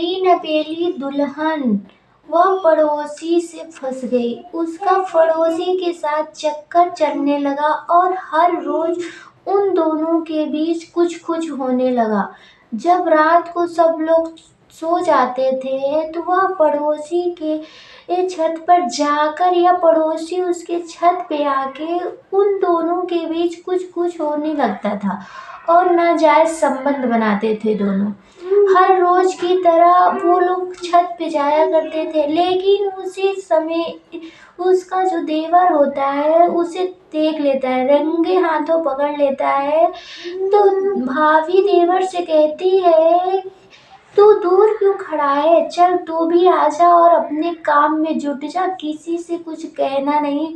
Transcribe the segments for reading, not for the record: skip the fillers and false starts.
नई नवेली दुल्हन वह पड़ोसी से फंस गई। उसका पड़ोसी के साथ चक्कर चलने लगा और हर रोज उन दोनों के बीच कुछ कुछ होने लगा। जब रात को सब लोग सो जाते थे तो वह पड़ोसी के छत पर जाकर या पड़ोसी उसके छत पे आके उन दोनों के बीच कुछ कुछ होने लगता था और नाजायज संबंध बनाते थे दोनों। हर रोज की तरह वो लोग छत पे जाया करते थे, लेकिन उसी समय उसका जो देवर होता है उसे देख लेता है, रंगे हाथों पकड़ लेता है। तो भाभी देवर से कहती है, तू दूर क्यों खड़ा है, चल तू भी आजा और अपने काम में जुट जा, किसी से कुछ कहना नहीं,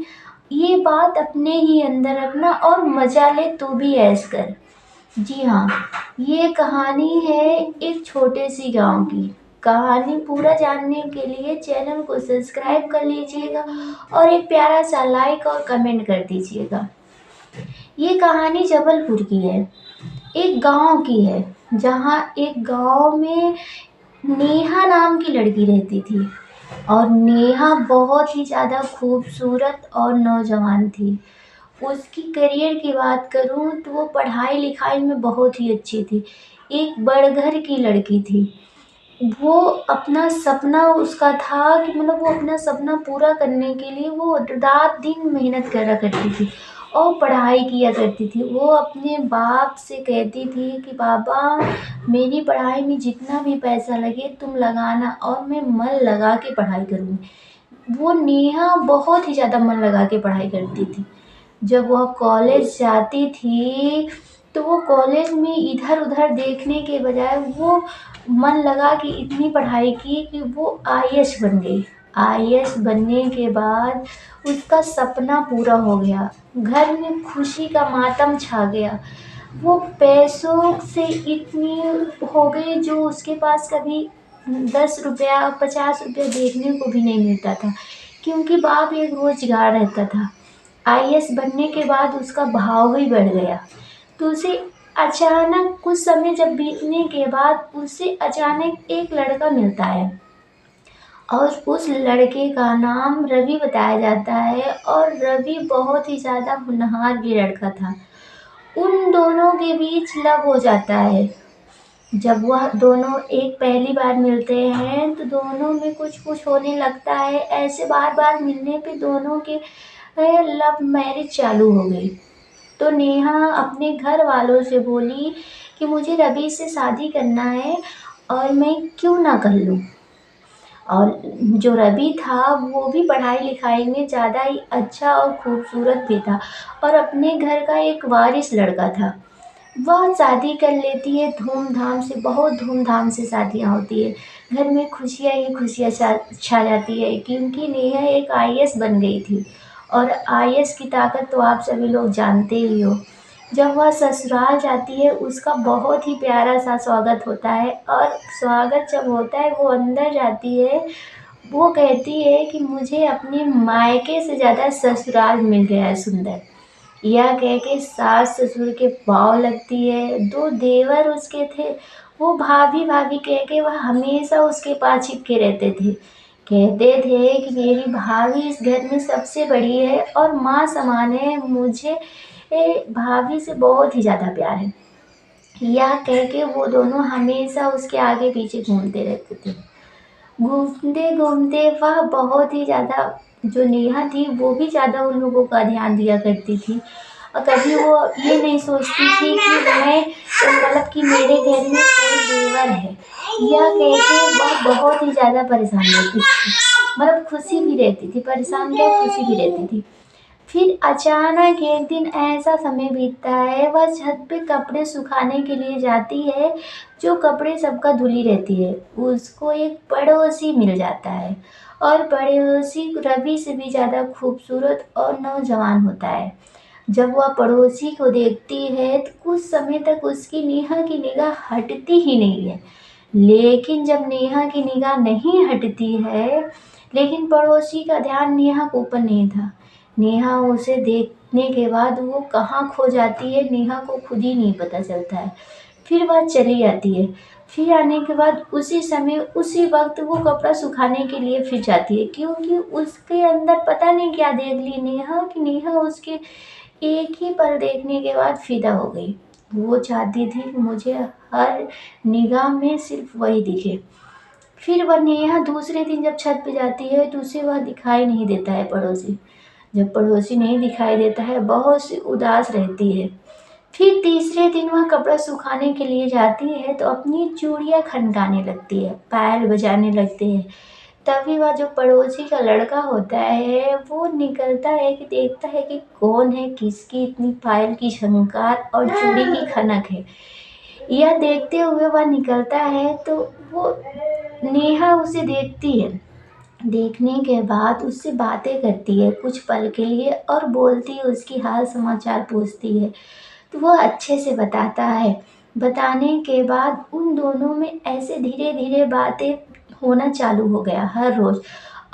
ये बात अपने ही अंदर रखना और मजा ले, तू भी ऐश कर। जी हाँ, ये कहानी है एक छोटे सी गांव की। कहानी पूरा जानने के लिए चैनल को सब्सक्राइब कर लीजिएगा और एक प्यारा सा लाइक और कमेंट कर दीजिएगा। ये कहानी जबलपुर की है, एक गांव की है, जहाँ एक गांव में नेहा नाम की लड़की रहती थी और नेहा बहुत ही ज़्यादा खूबसूरत और नौजवान थी। उसकी करियर की बात करूं तो वो पढ़ाई लिखाई में बहुत ही अच्छी थी, एक बड़ घर की लड़की थी। वो अपना सपना उसका था कि मतलब वो अपना सपना पूरा करने के लिए वो रात दिन मेहनत करा करती थी और पढ़ाई किया करती थी। वो अपने बाप से कहती थी कि पापा, मेरी पढ़ाई में जितना भी पैसा लगे तुम लगाना और मैं मन लगा के पढ़ाई करूँगी। वो नेहा बहुत ही ज़्यादा मन लगा के पढ़ाई करती थी। जब वह कॉलेज जाती थी तो वो कॉलेज में इधर उधर देखने के बजाय वो मन लगा कि इतनी पढ़ाई की कि वो आईएएस बन गई। आईएएस बनने के बाद उसका सपना पूरा हो गया, घर में खुशी का मातम छा गया। वो पैसों से इतनी हो गई जो उसके पास कभी 10 रुपया 50 रुपया देखने को भी नहीं मिलता था, क्योंकि बाप एक रोजगार रहता था। आईएएस बनने के बाद उसका भाव ही बढ़ गया। तो उसे अचानक कुछ समय जब बीतने के बाद उसे अचानक एक लड़का मिलता है और उस लड़के का नाम रवि बताया जाता है और रवि बहुत ही ज़्यादा होनहार भी लड़का था। उन दोनों के बीच लव हो जाता है। जब वह दोनों एक पहली बार मिलते हैं तो दोनों में कुछ कुछ होने लगता है। ऐसे बार बार मिलने पे दोनों के लव मैरिज चालू हो गई। तो नेहा अपने घर वालों से बोली कि मुझे रवि से शादी करना है और मैं क्यों ना कर लूँ। और जो रवि था वो भी पढ़ाई लिखाई में ज़्यादा ही अच्छा और खूबसूरत भी था और अपने घर का एक वारिस लड़का था। वह शादी कर लेती है धूमधाम से, बहुत धूमधाम से शादियाँ होती है। घर में खुशियाँ ही खुशियाँ छा जाती है, क्योंकि नेहा एक आईएएस बन गई थी और आईएएस की ताकत तो आप सभी लोग जानते ही हो। जब वह ससुराल जाती है उसका बहुत ही प्यारा सा स्वागत होता है और स्वागत जब होता है वो अंदर जाती है, वो कहती है कि मुझे अपने मायके से ज़्यादा ससुराल मिल गया है सुंदर। यह कह के सास ससुर के पाँव लगती है। दो देवर उसके थे, वो भाभी भाभी कह के वह हमेशा उसके पास चिपके रहते थे। कहते थे कि मेरी भाभी इस घर में सबसे बड़ी है और माँ समान है, मुझे भाभी से बहुत ही ज़्यादा प्यार है। यह कह के वो दोनों हमेशा उसके आगे पीछे घूमते रहते थे। घूमते घूमते वह बहुत ही ज़्यादा, जो नेहा थी वो भी ज़्यादा उन लोगों का ध्यान दिया करती थी और कभी वो ये नहीं सोचती थी कि मैं मतलब कि मेरे घर में कोई देवर है। यह कह के वह बहुत ही ज़्यादा परेशान रहती थी, मतलब खुशी भी रहती थी, परेशान क्या खुशी भी रहती थी। फिर अचानक एक दिन ऐसा समय बीतता है, वह छत पे कपड़े सुखाने के लिए जाती है। जो कपड़े सबका धुली रहती है, उसको एक पड़ोसी मिल जाता है और पड़ोसी रवि से भी ज़्यादा खूबसूरत और नौजवान होता है। जब वह पड़ोसी को देखती है तो कुछ समय तक उसकी नेहा की निगाह हटती ही नहीं है। लेकिन जब नेहा की निगाह नहीं हटती है, लेकिन पड़ोसी का ध्यान नेहा के ऊपर नहीं था। नेहा उसे देखने के बाद वो कहाँ खो जाती है नेहा को खुद ही नहीं पता चलता है। फिर वह चली जाती है। फिर आने के बाद उसी समय उसी वक्त वो कपड़ा सुखाने के लिए फिर जाती है, क्योंकि उसके अंदर पता नहीं क्या देख ली नेहा कि नेहा उसके एक ही पल देखने के बाद फिदा हो गई। वो चाहती थी कि मुझे हर निगाह में सिर्फ वही दिखे। फिर वह नेहा दूसरे दिन जब छत पे जाती है तो उसे वह दिखाई नहीं देता है पड़ोसी। जब पड़ोसी नहीं दिखाई देता है बहुत सी उदास रहती है। फिर तीसरे दिन वह कपड़ा सुखाने के लिए जाती है तो अपनी चूड़ियाँ खनकाने लगती है, पायल बजाने लगती है। तभी वह जो पड़ोसी का लड़का होता है वो निकलता है कि देखता है कि कौन है, किसकी इतनी पायल की झनकार और चूड़ी की खनक है। यह देखते हुए वह निकलता है तो वो नेहा उसे देखती है। देखने के बाद उससे बातें करती है कुछ पल के लिए और बोलती है, उसकी हाल समाचार पूछती है। तो वह अच्छे से बताता है। बताने के बाद उन दोनों में ऐसे धीरे धीरे बातें होना चालू हो गया हर रोज।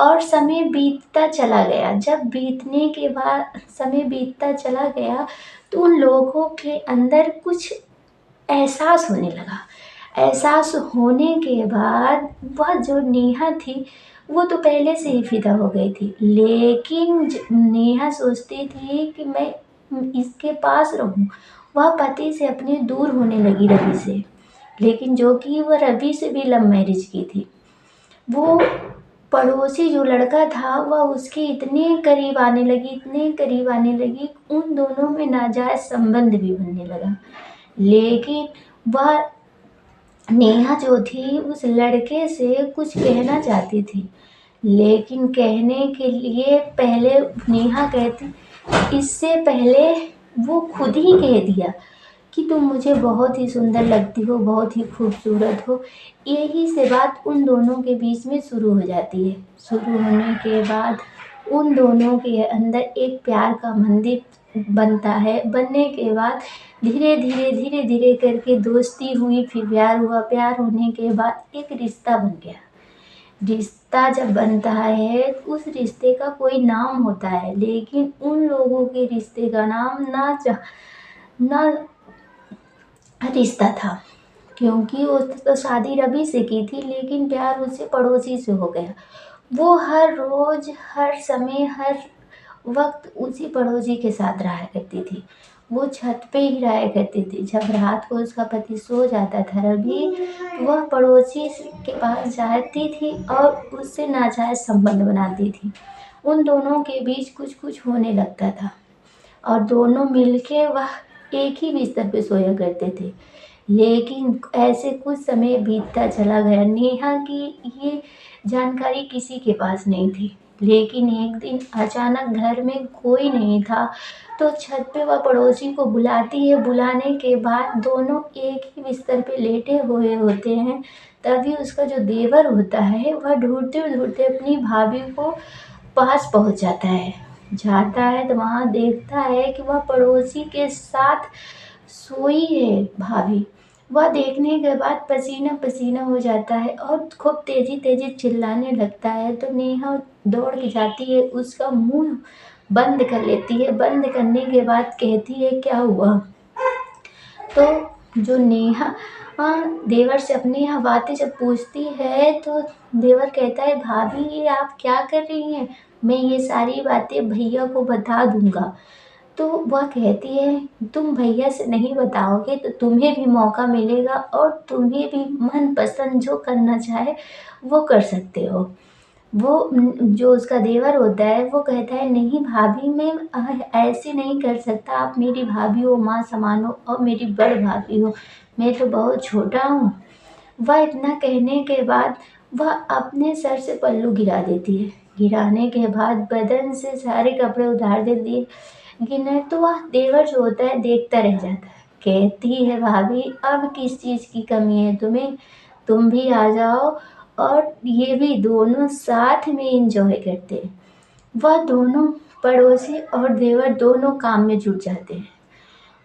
और समय बीतता चला गया। जब बीतने के बाद समय बीतता चला गया तो उन लोगों के अंदर कुछ एहसास होने लगा। एहसास होने के बाद वह जो नेहा थी वो तो पहले से ही फिदा हो गई थी, लेकिन नेहा सोचती थी कि मैं इसके पास रहूं। वह पति से अपने दूर होने लगी रवि से, लेकिन जो कि वह रवि से भी लव मैरिज की थी। वो पड़ोसी जो लड़का था वह उसके इतने करीब आने लगी, इतने करीब आने लगी, उन दोनों में नाजायज संबंध भी बनने लगा। लेकिन वह नेहा जो थी उस लड़के से कुछ कहना चाहती थी, लेकिन कहने के लिए पहले नेहा कहती, इससे पहले वो खुद ही कह दिया कि तुम मुझे बहुत ही सुंदर लगती हो, बहुत ही खूबसूरत हो। यही से बात उन दोनों के बीच में शुरू हो जाती है। शुरू होने के बाद उन दोनों के अंदर एक प्यार का मंदिर बनता है। बनने के बाद धीरे धीरे धीरे धीरे करके दोस्ती हुई, फिर प्यार हुआ। प्यार होने के बाद एक रिश्ता बन गया। रिश्ता जब बनता है उस रिश्ते का कोई नाम होता है, लेकिन उन लोगों के रिश्ते का नाम ना रिश्ता था, क्योंकि वो तो शादी रवि से की थी, लेकिन प्यार उससे पड़ोसी से हो गया। वो हर रोज हर समय हर वक्त उसी पड़ोसी के साथ रहा करती थी। वो छत पे ही रहा करती थी। जब रात को उसका पति सो जाता था रवि, तो वह पड़ोसी के पास जाती थी और उससे नाजायज संबंध बनाती थी। उन दोनों के बीच कुछ कुछ होने लगता था और दोनों मिलके वह एक ही बिस्तर पे सोया करते थे। लेकिन ऐसे कुछ समय बीतता चला गया। नेहा की ये जानकारी किसी के पास नहीं थी, लेकिन एक दिन अचानक घर में कोई नहीं था तो छत पे वह पड़ोसी को बुलाती है। बुलाने के बाद दोनों एक ही बिस्तर पे लेटे हुए होते हैं। तभी उसका जो देवर होता है वह ढूंढते ढूंढते अपनी भाभी को पास पहुंच जाता है तो वहां देखता है कि वह पड़ोसी के साथ सोई है भाभी। वह देखने के बाद पसीना पसीना हो जाता है और खूब तेजी तेजी चिल्लाने लगता है। तो नेहा दौड़ के जाती है, उसका मुंह बंद कर लेती है। बंद करने के बाद कहती है, क्या हुआ? तो जो नेहा देवर से अपनी यह बातें जब पूछती है तो देवर कहता है, भाभी ये आप क्या कर रही हैं? मैं ये सारी बातें भैया को बता दूंगा। तो वह कहती है, तुम भैया से नहीं बताओगे तो तुम्हें भी मौका मिलेगा और तुम्हें भी मनपसंद जो करना चाहे वो कर सकते हो। वो जो उसका देवर होता है वो कहता है, नहीं भाभी मैं ऐसे नहीं कर सकता। आप मेरी भाभी हो, माँ समान हो और मेरी बड़ भाभी हो, मैं तो बहुत छोटा हूँ। वह इतना कहने के बाद वह अपने सर से पल्लू गिरा देती है। गिराने के बाद बदन से सारे कपड़े उतार देती है। गिने तो वह देवर जो होता है देखता रह जाता है। कहती है, भाभी अब किस चीज़ की कमी है तुम्हें? तुम भी आ जाओ और ये भी दोनों साथ में एंजॉय करते हैं। वह दोनों पड़ोसी और देवर दोनों काम में जुट जाते हैं।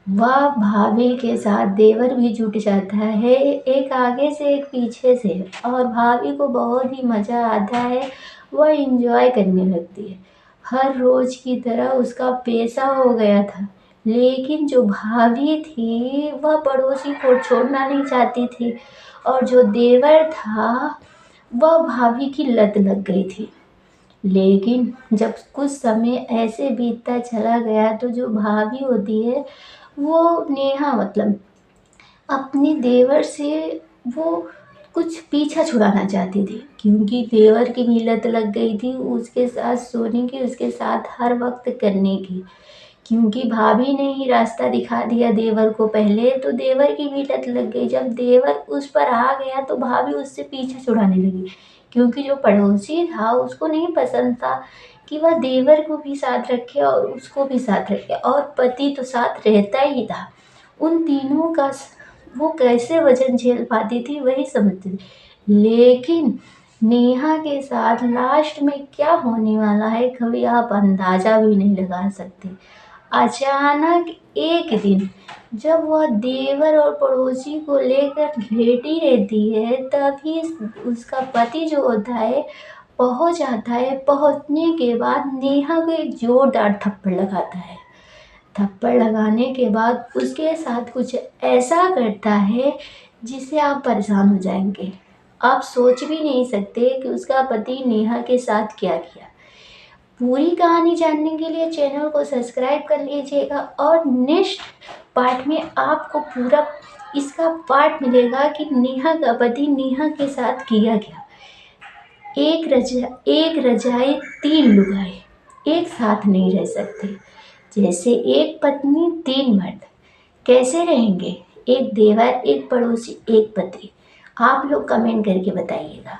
वह भाभी के साथ देवर भी जुट जाता है, एक आगे से एक पीछे से, और भाभी को बहुत ही मज़ा आता है। वह एंजॉय करने लगती है। हर रोज की तरह उसका पेशा हो गया था। लेकिन जो भाभी थी वह पड़ोसी को छोड़ना नहीं चाहती थी और जो देवर था वह भाभी की लत लग गई थी। लेकिन जब कुछ समय ऐसे बीतता चला गया तो जो भाभी होती है वो नेहा मतलब अपने देवर से वो कुछ पीछा छुड़ाना चाहती थी, क्योंकि देवर की भी लत लग गई थी उसके साथ सोने की, उसके साथ हर वक्त करने की। क्योंकि भाभी ने ही रास्ता दिखा दिया देवर को पहले, तो देवर की भी लत लग गई। जब देवर उस पर आ गया तो भाभी उससे पीछा छुड़ाने लगी, क्योंकि जो पड़ोसी था उसको नहीं पसंद था कि वह देवर को भी साथ रखे और उसको भी साथ रखे, और पति तो साथ रहता ही था। उन तीनों का वो कैसे वजन झेल पाती थी वही समझती थी। लेकिन नेहा के साथ लास्ट में क्या होने वाला है कभी आप अंदाजा भी नहीं लगा सकते। अचानक एक दिन जब वह देवर और पड़ोसी को लेकर लेटी रहती है तभी उसका पति जो होता है पहुंच आता है। पहुंचने के बाद नेहा को एक जोरदार थप्पड़ लगाता है। थप्पड़ लगाने के बाद उसके साथ कुछ ऐसा करता है जिससे आप परेशान हो जाएंगे। आप सोच भी नहीं सकते कि उसका पति नेहा के साथ क्या किया। पूरी कहानी जानने के लिए चैनल को सब्सक्राइब कर लीजिएगा और नेक्स्ट पार्ट में आपको पूरा इसका पार्ट मिलेगा कि नेहा का पति नेहा के साथ किया क्या। एक रजाई तीन लुगाई एक साथ नहीं रह सकते। जैसे एक पत्नी तीन मर्द कैसे रहेंगे, एक देवर एक पड़ोसी एक पति। आप लोग कमेंट करके बताइएगा।